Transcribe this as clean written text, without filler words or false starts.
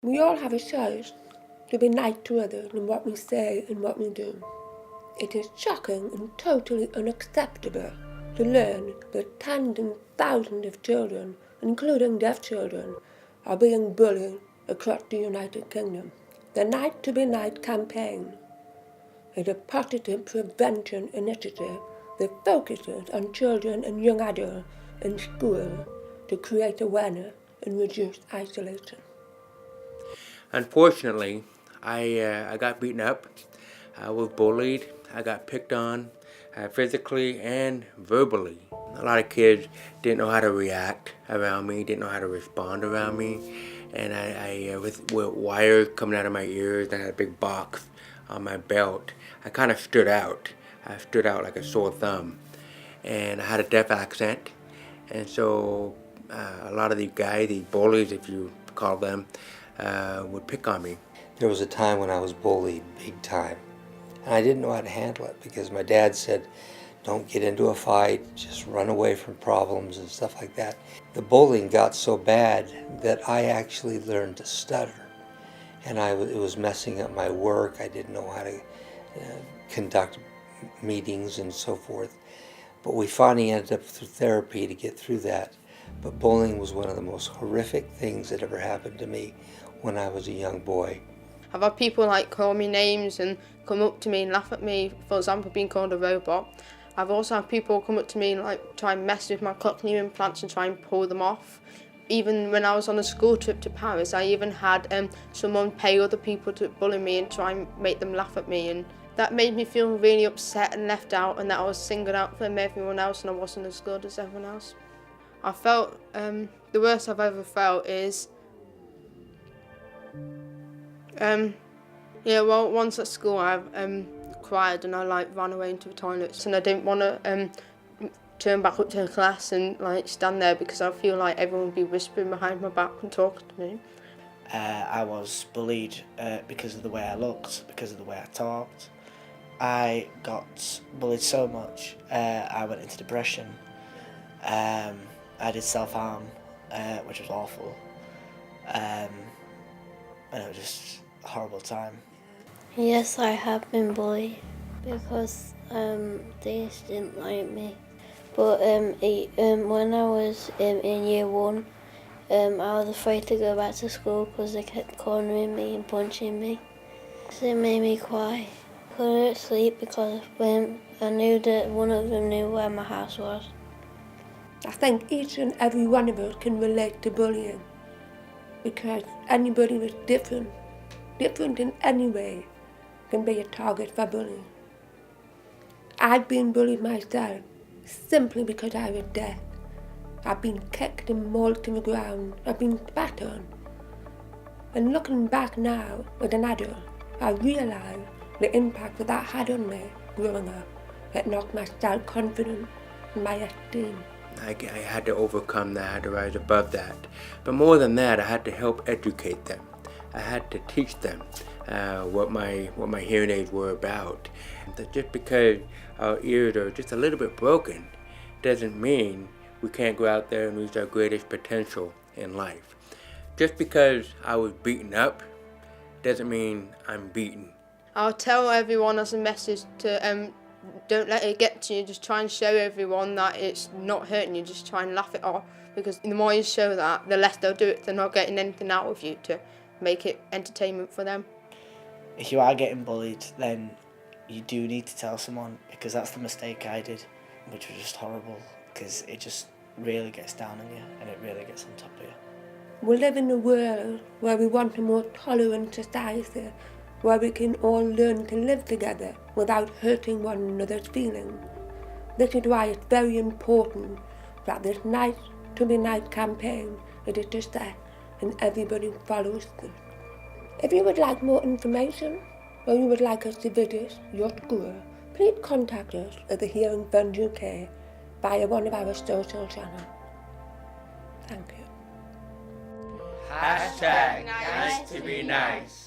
We all have a choice to be nice to others in what we say and what we do. It is shocking and totally unacceptable to learn that tens and thousands of children, including deaf children, are being bullied across the United Kingdom. The Nice2bNice campaign is a positive prevention initiative that focuses on children and young adults in school to create awareness and reduce isolation. Unfortunately, I got beaten up. I was bullied. I got picked on physically and verbally. A lot of kids didn't know how to react around me, didn't know how to respond around me. And I with wires coming out of my ears, and I had a big box on my belt. I kind of stood out. I stood out like a sore thumb. And I had a deaf accent. And so a lot of these guys, these bullies, if you call them, would pick on me. There was a time when I was bullied big time, and I didn't know how to handle it because my dad said, don't get into a fight, just run away from problems and stuff like that. The bullying got so bad that I actually learned to stutter, and it was messing up my work. I didn't know how to conduct meetings and so forth. But we finally ended up through therapy to get through that. But bullying was one of the most horrific things that ever happened to me when I was a young boy. I've had people call me names and come up to me and laugh at me, for example, being called a robot. I've also had people come up to me and try and mess with my cochlear implants and try and pull them off. Even when I was on a school trip to Paris, I even had someone pay other people to bully me and try and make them laugh at me, and that made me feel really upset and left out, and that I was singled out from everyone else and I wasn't as good as everyone else. I felt the worst I've ever felt is once at school I cried and I ran away into the toilets, and I didn't want to turn back up to the class and stand there because I feel like everyone would be whispering behind my back and talking to me. I was bullied because of the way I looked, because of the way I talked. I got bullied so much, I went into depression. I did self-harm, which was awful. And it was just a horrible time. Yes, I have been bullied because they just didn't like me. But when I was in year 1, I was afraid to go back to school because they kept cornering me and punching me. So it made me cry. I couldn't sleep because I knew that one of them knew where my house was. I think each and every one of us can relate to bullying because anybody is different in any way, can be a target for bullying. I've been bullied myself simply because I was deaf. I've been kicked and mauled to the ground. I've been spat on. And looking back now as an adult, I realise the impact that had on me growing up. It knocked my self-confidence and my esteem. I had to overcome that, I had to rise above that. But more than that, I had to help educate them. I had to teach them what my hearing aids were about. That just because our ears are just a little bit broken doesn't mean we can't go out there and reach our greatest potential in life. Just because I was beaten up doesn't mean I'm beaten. I'll tell everyone as a message to don't let it get to you. Just try and show everyone that it's not hurting you. Just try and laugh it off, because the more you show that, the less they'll do it. They're not getting anything out of you to make it entertainment for them. If you are getting bullied, then you do need to tell someone, because that's the mistake I did, which was just horrible, because it just really gets down on you and it really gets on top of you. We live in a world where we want a more tolerant society, where we can all learn to live together without hurting one another's feelings. This is why it's very important that this Nice2bNice campaign is a success and everybody follows this. If you would like more information, or you would like us to visit your school, please contact us at the Hearing Fund UK via one of our social channels. Thank you. #Nice2bNice.